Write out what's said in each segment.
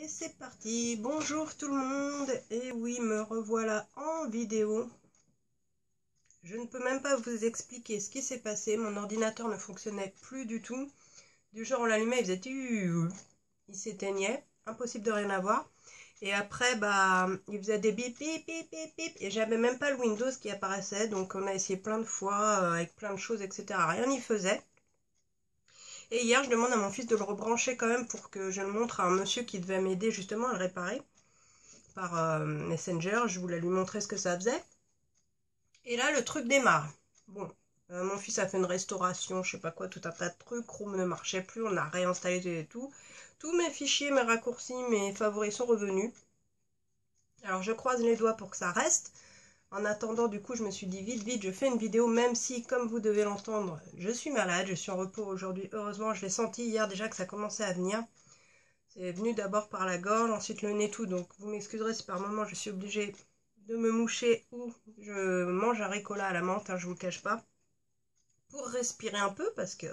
Et c'est parti, bonjour tout le monde, et oui, me revoilà en vidéo. Je ne peux même pas vous expliquer ce qui s'est passé, mon ordinateur ne fonctionnait plus du tout. Du jour on l'allumait, il faisait il s'éteignait, impossible de rien avoir. Et après, il faisait des bip bip bip bip bip, et j'avais même pas le Windows qui apparaissait, donc on a essayé plein de fois, avec plein de choses, etc. Rien n'y faisait. Et hier, je demande à mon fils de le rebrancher quand même pour que je le montre à un monsieur qui devait m'aider justement à le réparer par Messenger. Je voulais lui montrer ce que ça faisait. Et là, le truc démarre. Bon, mon fils a fait une restauration, je sais pas quoi, tout un tas de trucs. Chrome ne marchait plus, on a réinstallé et tout. Tous mes fichiers, mes raccourcis, mes favoris sont revenus. Alors je croise les doigts pour que ça reste. En attendant, du coup, je me suis dit vite, je fais une vidéo, même si, comme vous devez l'entendre, je suis malade, je suis en repos aujourd'hui. Heureusement, je l'ai senti hier déjà que ça commençait à venir. C'est venu d'abord par la gorge, ensuite le nez, tout. Donc, vous m'excuserez si par moment je suis obligée de me moucher ou je mange un ricola à la menthe, hein, je vous le cache pas, pour respirer un peu, parce que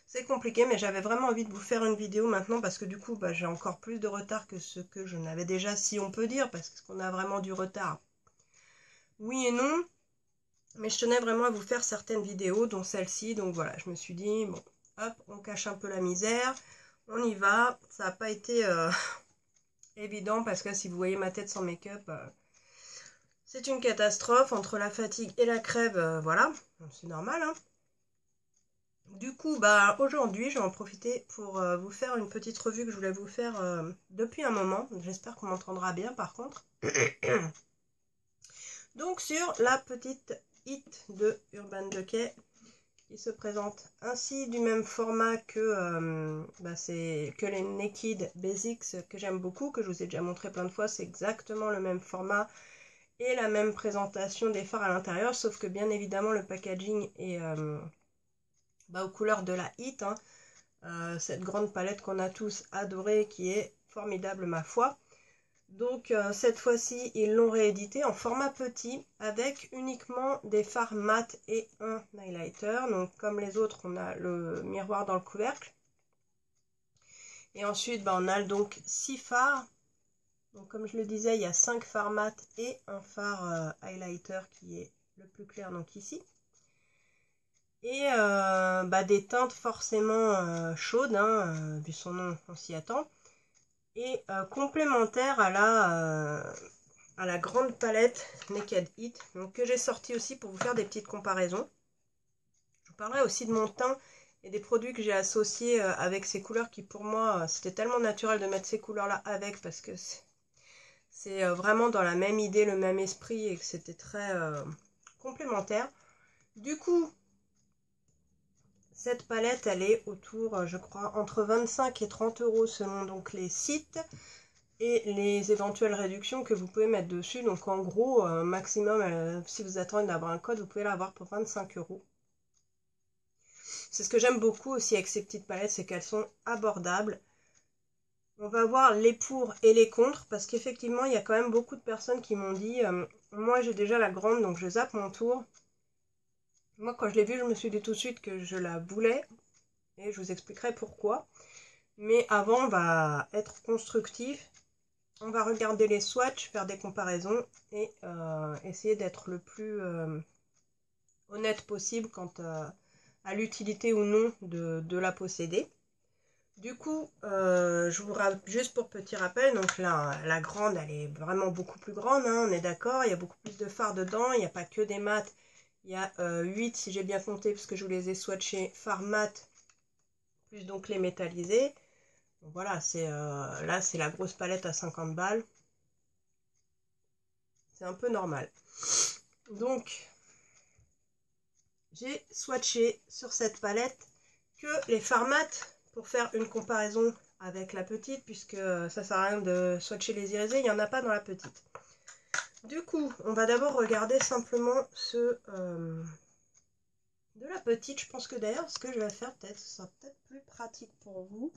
c'est compliqué, mais j'avais vraiment envie de vous faire une vidéo maintenant, parce que du coup, j'ai encore plus de retard que ce que je n'avais déjà, si on peut dire, parce qu'on a vraiment du retard. Oui et non, mais je tenais vraiment à vous faire certaines vidéos, dont celle-ci. Donc voilà, je me suis dit, bon, hop, on cache un peu la misère, on y va. Ça n'a pas été évident, parce que si vous voyez ma tête sans make-up, c'est une catastrophe. Entre la fatigue et la crève, voilà, c'est normal, hein. Du coup, aujourd'hui, je vais en profiter pour vous faire une petite revue que je voulais vous faire depuis un moment. J'espère qu'on m'entendra bien, par contre. Donc, sur la petite hit de Urban Decay, qui se présente ainsi, du même format que, que les Naked Basics, que j'aime beaucoup, que je vous ai déjà montré plein de fois. C'est exactement le même format et la même présentation des fards à l'intérieur, sauf que bien évidemment le packaging est aux couleurs de la hit, hein. Cette grande palette qu'on a tous adorée, qui est formidable ma foi. Donc cette fois-ci, ils l'ont réédité en format petit, avec uniquement des fards mat et un highlighter. Donc comme les autres, on a le miroir dans le couvercle. Et ensuite, on a donc 6 fards. Donc comme je le disais, il y a 5 fards mat et un phare highlighter qui est le plus clair, donc ici. Et des teintes forcément chaudes, hein, vu son nom, on s'y attend. Et complémentaires à la grande palette Naked Hit, donc que j'ai sorti aussi pour vous faire des petites comparaisons. Je vous parlerai aussi de mon teint et des produits que j'ai associés avec ces couleurs qui, pour moi, c'était tellement naturel de mettre ces couleurs-là avec, parce que c'est vraiment dans la même idée, le même esprit, et que c'était très complémentaire. Du coup, cette palette, elle est autour, je crois, entre 25 et 30 € selon donc les sites et les éventuelles réductions que vous pouvez mettre dessus. Donc en gros, maximum, si vous attendez d'avoir un code, vous pouvez l'avoir pour 25 €. C'est ce que j'aime beaucoup aussi avec ces petites palettes, c'est qu'elles sont abordables. On va voir les pour et les contre, parce qu'effectivement, il y a quand même beaucoup de personnes qui m'ont dit moi j'ai déjà la grande, donc je zappe mon tour. Moi, quand je l'ai vue, je me suis dit tout de suite que je la voulais, et je vous expliquerai pourquoi. Mais avant, on va être constructif. On va regarder les swatchs, faire des comparaisons et essayer d'être le plus honnête possible quant à l'utilité ou non de la posséder. Du coup, je vous rappelle, juste pour petit rappel, donc là, la grande, elle est vraiment beaucoup plus grande, hein, on est d'accord, il y a beaucoup plus de fards dedans, il n'y a pas que des mats, il y a 8 si j'ai bien compté, parce que je vous les ai swatchés fards mat, plus donc les métallisés. Donc voilà, là c'est la grosse palette à 50 balles. C'est un peu normal. Donc, j'ai swatché sur cette palette que les fards mat pour faire une comparaison avec la petite, puisque ça sert à rien de swatcher les irisés, il n'y en a pas dans la petite. Du coup, on va d'abord regarder simplement ceux de la petite. Je pense que d'ailleurs, ce que je vais faire, peut-être, ce sera peut-être plus pratique pour vous,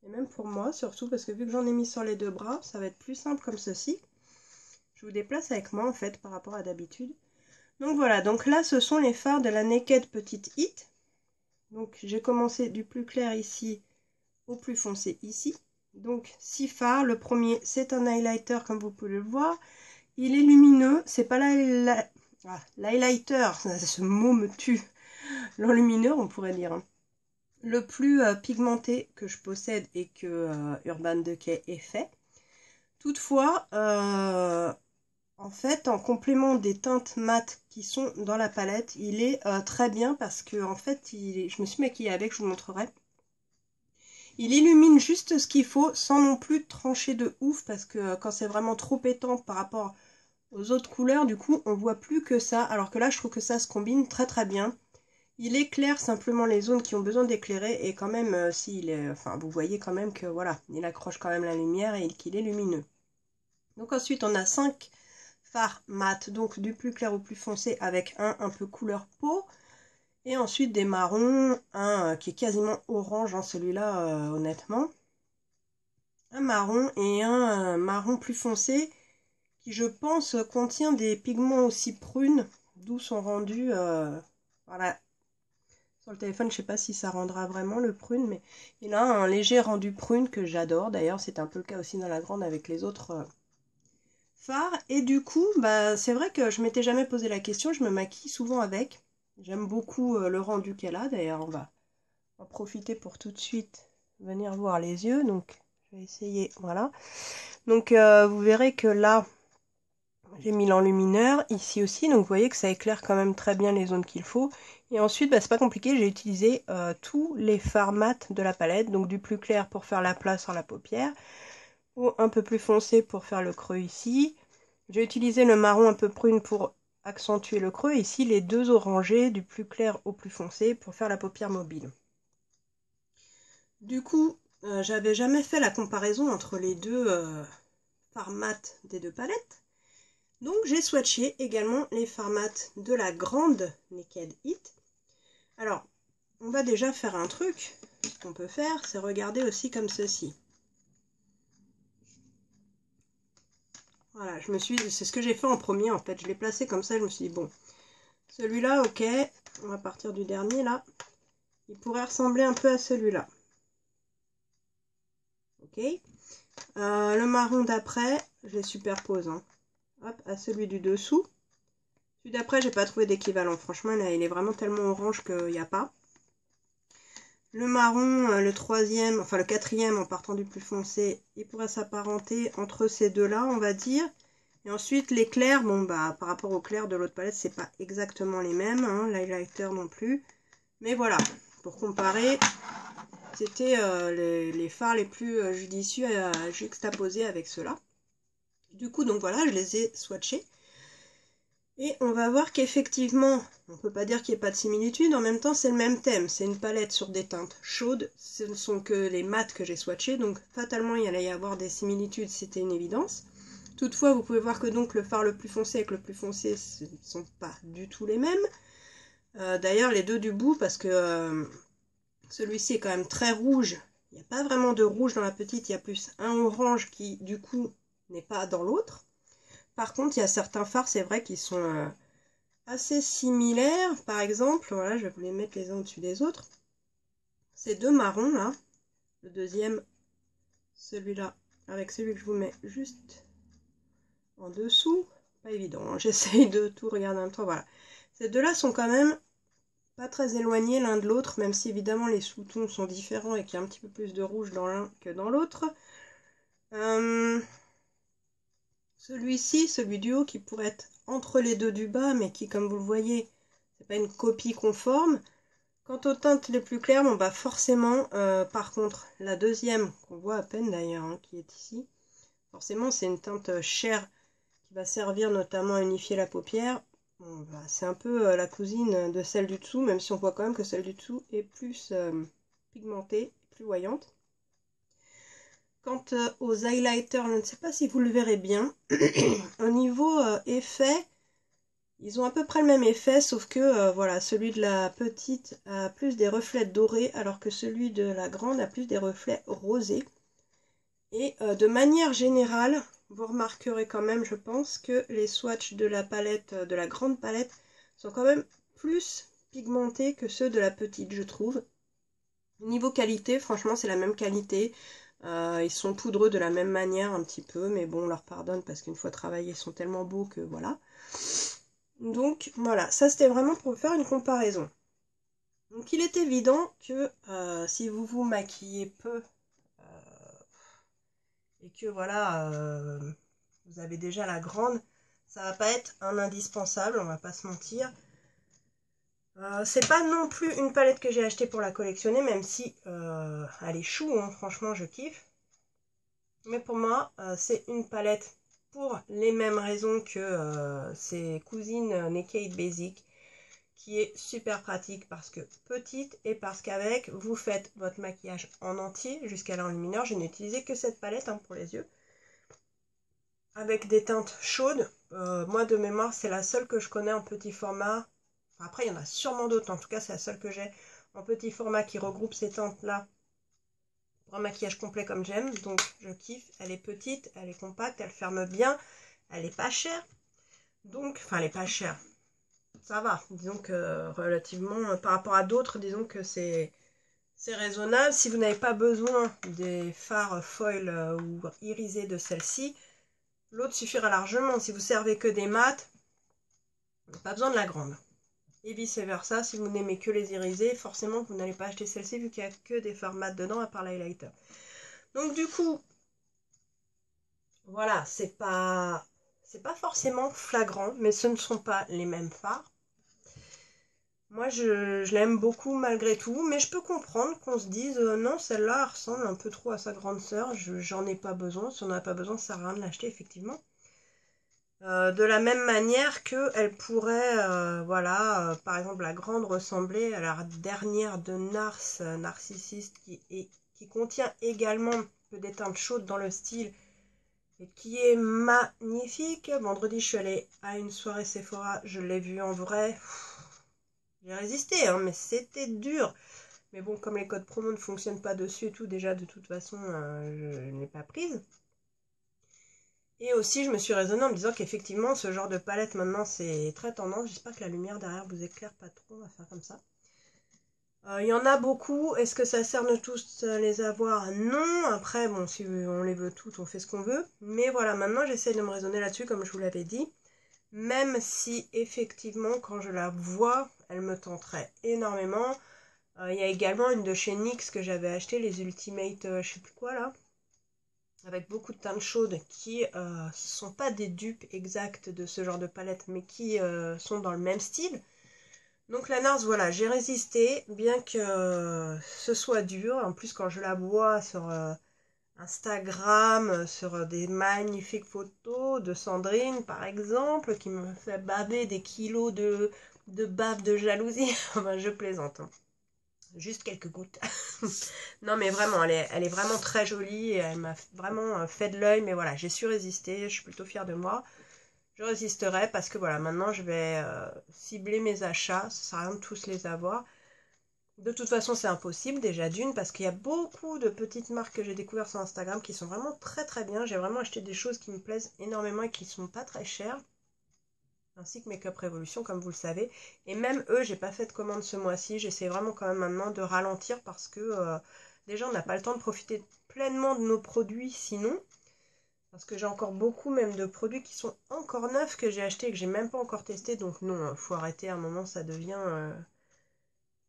et même pour moi, surtout parce que vu que j'en ai mis sur les deux bras, ça va être plus simple comme ceci. Je vous déplace avec moi en fait par rapport à d'habitude. Donc voilà, donc là ce sont les fards de la Naked Petite Hit. Donc j'ai commencé du plus clair ici au plus foncé ici. Donc 6 fards. Le premier, c'est un highlighter comme vous pouvez le voir. Il est lumineux. C'est pas l'highlighter, ce mot me tue. L'enlumineur, on pourrait dire. Le plus pigmenté que je possède et que Urban Decay ait fait. Toutefois, en fait, en complément des teintes mates qui sont dans la palette, il est très bien parce que en fait, je me suis maquillée avec, je vous montrerai. Il illumine juste ce qu'il faut sans non plus trancher de ouf parce que quand c'est vraiment trop pétant par rapport aux autres couleurs, du coup, on voit plus que ça. Alors que là, je trouve que ça se combine très très bien. Il éclaire simplement les zones qui ont besoin d'éclairer et quand même, enfin, vous voyez quand même que voilà, il accroche quand même la lumière et qu'il est lumineux. Donc ensuite, on a 5 fards mat, donc du plus clair au plus foncé avec un peu couleur peau. Et ensuite des marrons, un qui est quasiment orange, hein, celui-là, honnêtement. Un marron et un marron plus foncé qui, je pense, contient des pigments aussi prunes, d'où sont rendus, voilà. Sur le téléphone, je sais pas si ça rendra vraiment le prune, mais il a un léger rendu prune que j'adore. D'ailleurs, c'est un peu le cas aussi dans la grande avec les autres fards. Et du coup, bah, c'est vrai que je m'étais jamais posé la question. Je me maquille souvent avec. J'aime beaucoup le rendu qu'elle a. D'ailleurs, on va en profiter pour tout de suite venir voir les yeux. Donc, je vais essayer. Voilà. Donc, vous verrez que là, j'ai mis l'enlumineur ici aussi, donc vous voyez que ça éclaire quand même très bien les zones qu'il faut. Et ensuite, bah, c'est pas compliqué, j'ai utilisé tous les fards mat de la palette, donc du plus clair pour faire la place sur la paupière, ou un peu plus foncé pour faire le creux ici. J'ai utilisé le marron un peu prune pour accentuer le creux, ici les deux orangés du plus clair au plus foncé pour faire la paupière mobile. Du coup, j'avais jamais fait la comparaison entre les deux fards mat des deux palettes. Donc j'ai swatché également les fards mat de la grande Naked Hit. Alors, on va déjà faire un truc. Ce qu'on peut faire, c'est regarder aussi comme ceci. Voilà, c'est ce que j'ai fait en premier en fait. Je l'ai placé comme ça, je me suis dit, bon, celui-là, ok, on va partir du dernier là. Il pourrait ressembler un peu à celui-là. Ok. Le marron d'après, je les superpose. Hein. Hop, à celui du dessous. Celui d'après, j'ai pas trouvé d'équivalent. Franchement, là, il est vraiment tellement orange qu'il n'y a pas. Le marron, le troisième, enfin le quatrième en partant du plus foncé, il pourrait s'apparenter entre ces deux-là, on va dire. Et ensuite, les clairs, bon bah par rapport aux clairs de l'autre palette, c'est pas exactement les mêmes, hein, l'highlighter non plus. Mais voilà, pour comparer, c'était les fards les plus judicieux à juxtaposer avec ceux-là. Du coup, donc voilà, je les ai swatchés. Et on va voir qu'effectivement, on ne peut pas dire qu'il n'y ait pas de similitude, en même temps c'est le même thème, c'est une palette sur des teintes chaudes, ce ne sont que les mats que j'ai swatchés, donc fatalement il allait y avoir des similitudes, c'était une évidence. Toutefois, vous pouvez voir que donc le fard le plus foncé avec le plus foncé, ce ne sont pas du tout les mêmes. D'ailleurs, les deux du bout, parce que celui-ci est quand même très rouge, il n'y a pas vraiment de rouge dans la petite, il y a plus un orange qui du coup n'est pas dans l'autre. Par contre, il y a certains fards, c'est vrai, qui sont assez similaires. Par exemple, voilà, je vais vous les mettre les uns au-dessus des autres. Ces deux marrons là, le deuxième, celui-là, avec celui que je vous mets juste en dessous. Pas évident, hein, j'essaye de tout regarder en même temps, voilà. Ces deux-là sont quand même pas très éloignés l'un de l'autre, même si évidemment les sous-tons sont différents et qu'il y a un petit peu plus de rouge dans l'un que dans l'autre. Celui-ci, celui du haut, qui pourrait être entre les deux du bas, mais qui, comme vous le voyez, c'est pas une copie conforme. Quant aux teintes les plus claires, bon bah forcément, par contre, la deuxième, qu'on voit à peine d'ailleurs, hein, qui est ici, forcément c'est une teinte chair qui va servir notamment à unifier la paupière. Bon, bah, c'est un peu la cousine de celle du dessous, même si on voit quand même que celle du dessous est plus pigmentée, plus voyante. Quant aux highlighters, je ne sais pas si vous le verrez bien. Au niveau effet, ils ont à peu près le même effet, sauf que voilà, celui de la petite a plus des reflets dorés, alors que celui de la grande a plus des reflets rosés. Et de manière générale, vous remarquerez quand même, je pense, que les swatchs de la palette, de la grande palette, sont quand même plus pigmentés que ceux de la petite, je trouve. Niveau qualité, franchement, c'est la même qualité. Ils sont poudreux de la même manière un petit peu, mais bon, on leur pardonne parce qu'une fois travaillés, ils sont tellement beaux que voilà. Donc voilà, ça c'était vraiment pour faire une comparaison. Donc il est évident que si vous vous maquillez peu et que voilà, vous avez déjà la grande, ça va pas être un indispensable, on va pas se mentir. C'est pas non plus une palette que j'ai achetée pour la collectionner, même si elle est chou, hein, franchement je kiffe. Mais pour moi, c'est une palette pour les mêmes raisons que ses cousines Naked Basic, qui est super pratique parce que petite et parce qu'avec, vous faites votre maquillage en entier jusqu'à l'enlumineur. Je n'ai utilisé que cette palette hein, pour les yeux. Avec des teintes chaudes. Moi, de mémoire, c'est la seule que je connais en petit format. Enfin, après, il y en a sûrement d'autres. En tout cas, c'est la seule que j'ai en petit format qui regroupe ces teintes-là pour un maquillage complet comme j'aime. Donc, je kiffe. Elle est petite, elle est compacte, elle ferme bien. Elle est pas chère. Donc, enfin, elle est pas chère. Ça va. Disons que relativement, par rapport à d'autres, disons que c'est raisonnable. Si vous n'avez pas besoin des fards foil ou irisés de celle-ci, l'autre suffira largement. Si vous servez que des mats, pas besoin de la grande. Et vice versa, si vous n'aimez que les irisés, forcément vous n'allez pas acheter celle-ci vu qu'il n'y a que des fards mat dedans à part l'highlighter. Donc du coup, voilà, c'est pas forcément flagrant, mais ce ne sont pas les mêmes fards. Moi, je l'aime beaucoup malgré tout, mais je peux comprendre qu'on se dise non, celle-là ressemble un peu trop à sa grande sœur, j'en ai pas besoin. Si on n'en a pas besoin, ça sert à rien de l'acheter, effectivement. De la même manière qu'elle pourrait, voilà, par exemple, la grande ressembler à la dernière de Nars, Narcissiste, qui contient également des teintes chaudes dans le style et qui est magnifique. Vendredi, je suis allée à une soirée Sephora, je l'ai vue en vrai. J'ai résisté, hein, mais c'était dur. Mais bon, comme les codes promo ne fonctionnent pas dessus et tout, déjà, de toute façon, je n'ai pas prise. Et aussi, je me suis raisonnée en me disant qu'effectivement, ce genre de palette, maintenant, c'est très tendance. J'espère que la lumière derrière vous éclaire pas trop, on va faire comme ça. Il y en a beaucoup. Est-ce que ça sert de tous les avoir? Non. Après, bon, si on les veut toutes, on fait ce qu'on veut. Mais voilà, maintenant, j'essaie de me raisonner là-dessus, comme je vous l'avais dit. Même si, effectivement, quand je la vois, elle me tenterait énormément. Il y a également une de chez NYX que j'avais acheté, les Ultimate, je sais plus quoi là, avec beaucoup de teintes chaudes qui sont pas des dupes exactes de ce genre de palette, mais qui sont dans le même style. Donc la NARS, voilà, j'ai résisté, bien que ce soit dur. En plus, quand je la vois sur Instagram, sur des magnifiques photos de Sandrine, par exemple, qui me fait baver des kilos de bave de jalousie. Enfin, je plaisante, hein. Juste quelques gouttes. Non mais vraiment, elle est vraiment très jolie et elle m'a vraiment fait de l'œil. Mais voilà, j'ai su résister, je suis plutôt fière de moi. Je résisterai parce que voilà, maintenant je vais cibler mes achats. Ça sert à rien de tous les avoir. De toute façon, c'est impossible déjà d'une parce qu'il y a beaucoup de petites marques que j'ai découvertes sur Instagram qui sont vraiment très très bien. J'ai vraiment acheté des choses qui me plaisent énormément et qui sont pas très chères. Ainsi que Make Up Revolution, comme vous le savez. Et même eux, j'ai pas fait de commande ce mois-ci. J'essaie vraiment quand même maintenant de ralentir parce que déjà, on n'a pas le temps de profiter pleinement de nos produits sinon. Parce que j'ai encore beaucoup même de produits qui sont encore neufs que j'ai achetés et que j'ai même pas encore testé. Donc non, faut arrêter. À un moment, ça devient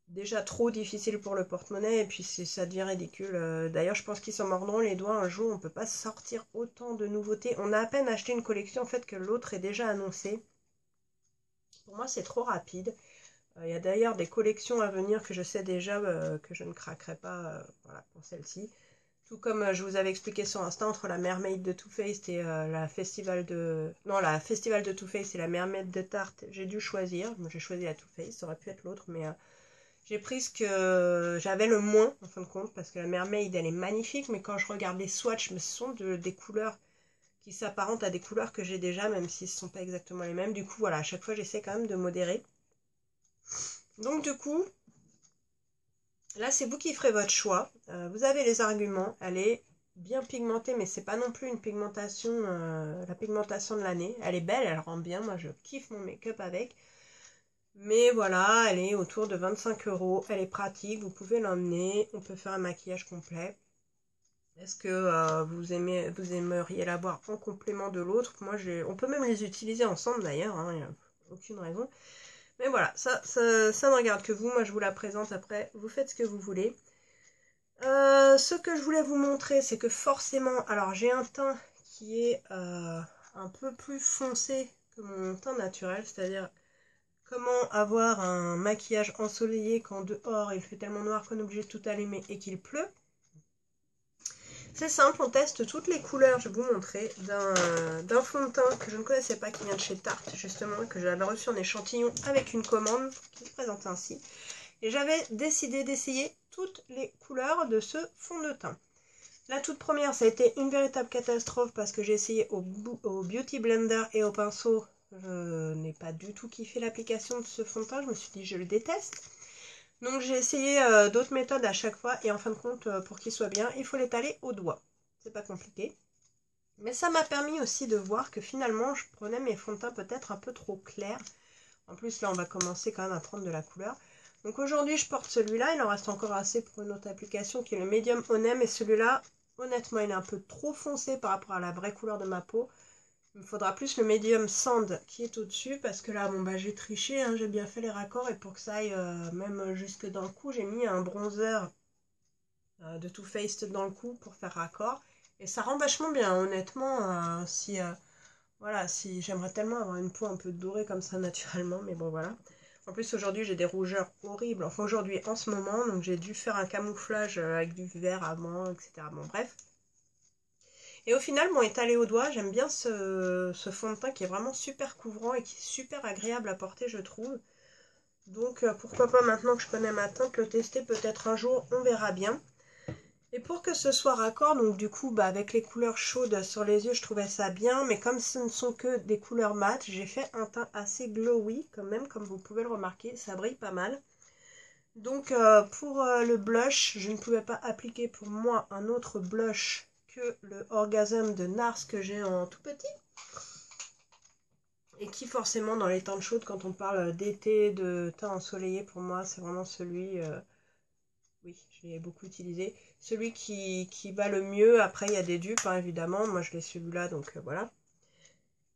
déjà trop difficile pour le porte-monnaie et puis ça devient ridicule. D'ailleurs, je pense qu'ils s'en mordront les doigts un jour. On peut pas sortir autant de nouveautés. On a à peine acheté une collection en fait que l'autre est déjà annoncée. Pour moi, c'est trop rapide. Il y a d'ailleurs des collections à venir que je sais déjà que je ne craquerai pas voilà, pour celle-ci. Tout comme je vous avais expliqué sur Insta, entre la Mermaid de Too Faced et la Festival de... Non, la Festival de Too Faced et la Mermaid de Tarte, j'ai dû choisir. J'ai choisi la Too Faced, ça aurait pu être l'autre, mais j'ai pris ce que j'avais le moins, en fin de compte, parce que la Mermaid, elle est magnifique, mais quand je regarde les swatchs, ce sont des couleurs qui s'apparentent à des couleurs que j'ai déjà, même si ce ne sont pas exactement les mêmes. Du coup, voilà, à chaque fois, j'essaie quand même de modérer. Donc du coup, là c'est vous qui ferez votre choix. Vous avez les arguments, elle est bien pigmentée, mais c'est pas non plus une pigmentation, la pigmentation de l'année. Elle est belle, elle rend bien, moi je kiffe mon make-up avec. Mais voilà, elle est autour de 25 €, elle est pratique, vous pouvez l'emmener, on peut faire un maquillage complet. Est-ce que vous aimeriez l'avoir en complément de l'autre? Moi, on peut même les utiliser ensemble d'ailleurs, il n'y a aucune raison. Mais voilà, ça ne regarde que vous. Moi, je vous la présente après. Vous faites ce que vous voulez. Ce que je voulais vous montrer, c'est que forcément, alors j'ai un teint qui est un peu plus foncé que mon teint naturel, c'est-à-dire comment avoir un maquillage ensoleillé quand dehors il fait tellement noir qu'on est obligé de tout allumer et qu'il pleut. C'est simple, on teste toutes les couleurs, je vais vous montrer, d'un fond de teint que je ne connaissais pas, qui vient de chez Tarte, justement, que j'avais reçu en échantillon avec une commande, qui se présente ainsi. Et j'avais décidé d'essayer toutes les couleurs de ce fond de teint. La toute première, ça a été une véritable catastrophe parce que j'ai essayé au Beauty Blender et au pinceau. Je n'ai pas du tout kiffé l'application de ce fond de teint, je me suis dit je le déteste. Donc j'ai essayé d'autres méthodes à chaque fois et en fin de compte, pour qu'il soit bien, il faut l'étaler au doigt. C'est pas compliqué. Mais ça m'a permis aussi de voir que finalement, je prenais mes fonds de teint peut-être un peu trop clairs. En plus, là, on va commencer quand même à prendre de la couleur. Donc aujourd'hui, je porte celui-là. Il en reste encore assez pour une autre application qui est le Medium Onem. Et celui-là, honnêtement, il est un peu trop foncé par rapport à la vraie couleur de ma peau. Il me faudra plus le Medium Sand qui est au-dessus. Parce que là, bon, bah, j'ai triché. Hein, j'ai bien fait les raccords. Et pour que ça aille même jusque dans le cou, j'ai mis un bronzer de Too Faced dans le cou pour faire raccord. Et ça rend vachement bien, honnêtement. Voilà, si j'aimerais tellement avoir une peau un peu dorée comme ça naturellement, mais bon voilà. En plus aujourd'hui j'ai des rougeurs horribles, enfin aujourd'hui en ce moment, donc j'ai dû faire un camouflage avec du vert avant, etc. Bon bref. Et au final, bon, étalé au doigt, j'aime bien ce fond de teint qui est vraiment super couvrant et qui est super agréable à porter je trouve. Donc pourquoi pas maintenant que je connais ma teinte, le tester peut-être un jour, on verra bien. Et pour que ce soit raccord, donc du coup, bah, avec les couleurs chaudes sur les yeux, je trouvais ça bien. Mais comme ce ne sont que des couleurs mates, j'ai fait un teint assez glowy quand même, comme vous pouvez le remarquer. Ça brille pas mal. Donc pour le blush, je ne pouvais pas appliquer pour moi un autre blush que le Orgasm de NARS que j'ai en tout petit. Et qui forcément dans les teintes chaudes, quand on parle d'été, de teint ensoleillé, pour moi c'est vraiment celui... oui, je l'ai beaucoup utilisé. Celui qui va le mieux. Après, il y a des dupes, hein, évidemment. Moi, je l'ai celui-là, donc voilà.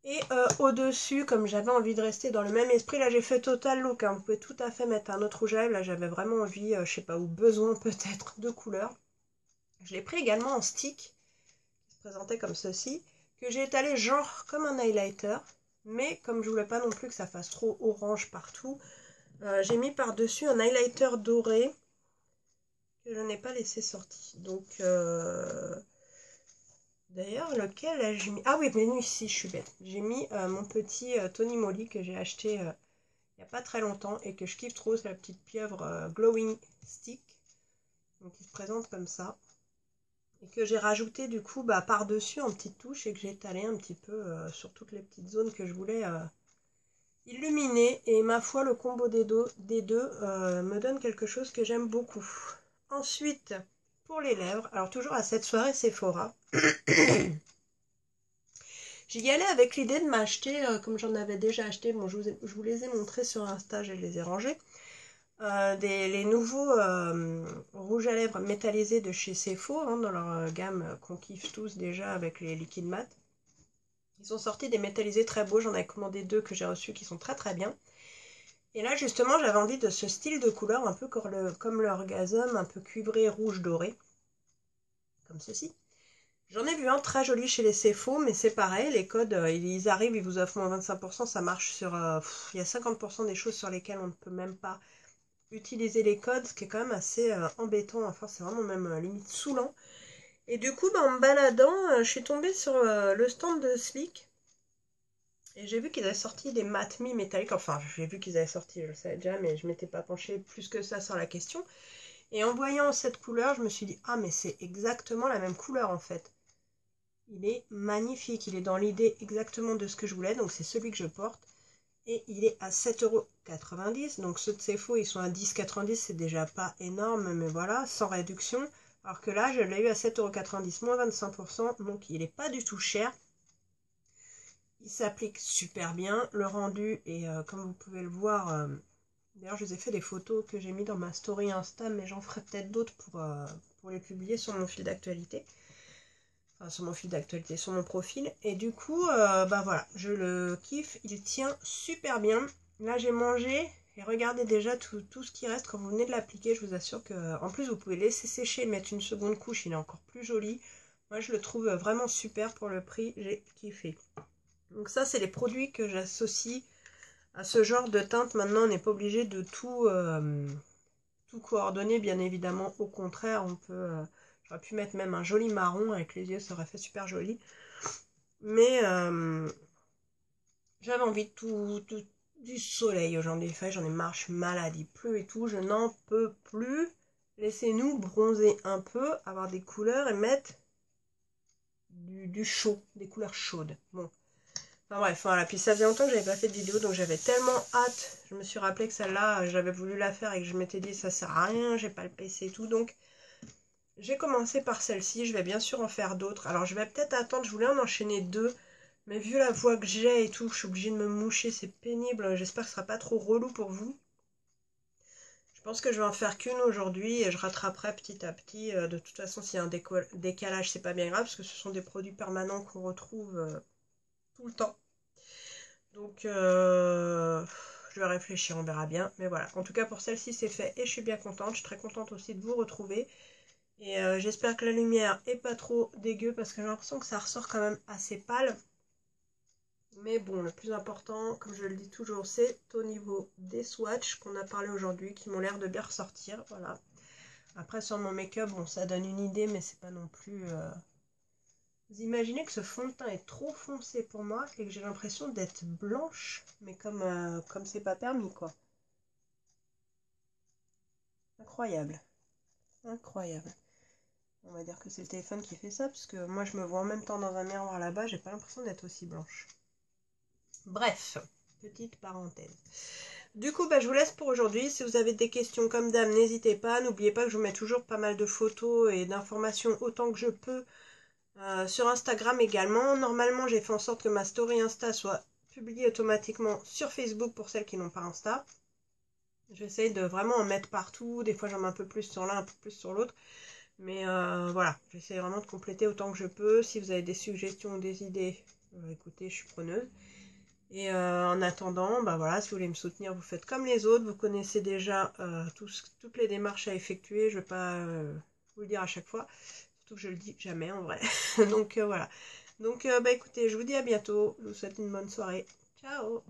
Et au-dessus, comme j'avais envie de rester dans le même esprit, là, j'ai fait Total Look. Hein. Vous pouvez tout à fait mettre un autre rouge à lèvres. Là, j'avais vraiment envie, je sais pas, ou besoin peut-être de couleur. Je l'ai pris également en stick, qui se présentait comme ceci, que j'ai étalé genre comme un highlighter. Mais comme je voulais pas non plus que ça fasse trop orange partout, j'ai mis par-dessus un highlighter doré que je n'ai pas laissé sortir. Donc, d'ailleurs, lequel ai-je mis? Ah oui, mais ici, je suis bête. J'ai mis mon petit Tony Moly que j'ai acheté il n'y a pas très longtemps et que je kiffe trop. C'est la petite pieuvre Glowing Stick. Donc, il se présente comme ça. Et que j'ai rajouté du coup bah, par-dessus en petites touches et que j'ai étalé un petit peu sur toutes les petites zones que je voulais illuminer. Et ma foi, le combo des deux me donne quelque chose que j'aime beaucoup. Ensuite, pour les lèvres, alors toujours à cette soirée Sephora, j'y allais avec l'idée de m'acheter, comme j'en avais déjà acheté, bon, je vous les ai montrés sur Insta, je les ai rangés, les nouveaux rouges à lèvres métallisés de chez Sephora, hein, dans leur gamme qu'on kiffe tous déjà avec les liquides mat. Ils ont sorti des métallisés très beaux, j'en ai commandé 2 que j'ai reçus qui sont très très bien. Et là justement j'avais envie de ce style de couleur un peu comme l'Orgasm, un peu cuivré rouge doré, comme ceci. J'en ai vu un très joli chez les Sephora, mais c'est pareil, les codes, ils arrivent, ils vous offrent moins 25%, ça marche sur... il y a 50% des choses sur lesquelles on ne peut même pas utiliser les codes, ce qui est quand même assez embêtant, enfin c'est vraiment même limite saoulant. Et du coup, bah, en me baladant, je suis tombée sur le stand de Sleek, et j'ai vu qu'ils avaient sorti des mat me métalliques, enfin j'ai vu qu'ils avaient sorti, je le savais déjà, mais je m'étais pas penchée plus que ça sur la question. Et en voyant cette couleur, je me suis dit, ah mais c'est exactement la même couleur en fait. Il est magnifique, il est dans l'idée exactement de ce que je voulais, donc c'est celui que je porte. Et il est à 7,90 €, donc ceux de Sephora ils sont à 10,90 €, c'est déjà pas énorme, mais voilà, sans réduction. Alors que là, je l'ai eu à 7,90 €, moins 25%, donc il n'est pas du tout cher. Il s'applique super bien, le rendu, et comme vous pouvez le voir, d'ailleurs je vous ai fait des photos que j'ai mis dans ma story Insta, mais j'en ferai peut-être d'autres pour les publier sur mon fil d'actualité. enfin, sur mon fil d'actualité, sur mon profil. Et du coup, bah voilà, je le kiffe, il tient super bien. Là, j'ai mangé et regardez déjà tout ce qui reste quand vous venez de l'appliquer. Je vous assure que, en plus, vous pouvez laisser sécher et mettre une seconde couche, il est encore plus joli. Moi, je le trouve vraiment super pour le prix, j'ai kiffé. Donc ça, c'est les produits que j'associe à ce genre de teinte. Maintenant, on n'est pas obligé de tout coordonner, bien évidemment. Au contraire, on peut... j'aurais pu mettre même un joli marron avec les yeux, ça aurait fait super joli. Mais j'avais envie de du soleil aujourd'hui. J'en ai marre, je suis malade, il pleut et tout, je n'en peux plus. Laissez-nous bronzer un peu, avoir des couleurs et mettre du chaud, des couleurs chaudes. Bon. Enfin bref, voilà. Puis ça faisait longtemps que j'avais pas fait de vidéo, donc j'avais tellement hâte. Je me suis rappelé que celle-là, j'avais voulu la faire et que je m'étais dit ça sert à rien, j'ai pas le PC et tout. Donc j'ai commencé par celle-ci, je vais bien sûr en faire d'autres. Alors je vais peut-être attendre, je voulais en enchaîner deux. Mais vu la voix que j'ai et tout, je suis obligée de me moucher, c'est pénible. J'espère que ce sera pas trop relou pour vous. Je pense que je vais en faire qu'une aujourd'hui et je rattraperai petit à petit. De toute façon, s'il y a un décalage, c'est pas bien grave parce que ce sont des produits permanents qu'on retrouve tout le temps. Donc, je vais réfléchir, on verra bien. Mais voilà, en tout cas pour celle-ci, c'est fait et je suis bien contente. Je suis très contente aussi de vous retrouver. Et j'espère que la lumière est pas trop dégueu parce que j'ai l'impression que ça ressort quand même assez pâle. Mais bon, le plus important, comme je le dis toujours, c'est au niveau des swatchs qu'on a parlé aujourd'hui, qui m'ont l'air de bien ressortir. Voilà. Après, sur mon make-up, bon, ça donne une idée, mais c'est pas non plus... Vous imaginez que ce fond de teint est trop foncé pour moi et que j'ai l'impression d'être blanche, mais comme c'est pas permis, quoi. Incroyable. Incroyable. On va dire que c'est le téléphone qui fait ça, parce que moi, je me vois en même temps dans un miroir là-bas, j'ai pas l'impression d'être aussi blanche. Bref, petite parenthèse. Du coup, bah, je vous laisse pour aujourd'hui. Si vous avez des questions comme d'hab, n'hésitez pas. N'oubliez pas que je vous mets toujours pas mal de photos et d'informations autant que je peux sur Instagram également. Normalement, j'ai fait en sorte que ma story Insta soit publiée automatiquement sur Facebook pour celles qui n'ont pas Insta. J'essaie de vraiment en mettre partout. Des fois, j'en mets un peu plus sur l'un, un peu plus sur l'autre. Mais voilà, j'essaie vraiment de compléter autant que je peux. Si vous avez des suggestions ou des idées, écoutez, je suis preneuse. Et en attendant, bah voilà, si vous voulez me soutenir, vous faites comme les autres. Vous connaissez déjà toutes les démarches à effectuer. Je ne vais pas vous le dire à chaque fois. Surtout que je le dis jamais en vrai. Donc voilà. Donc bah écoutez, je vous dis à bientôt. Je vous souhaite une bonne soirée. Ciao!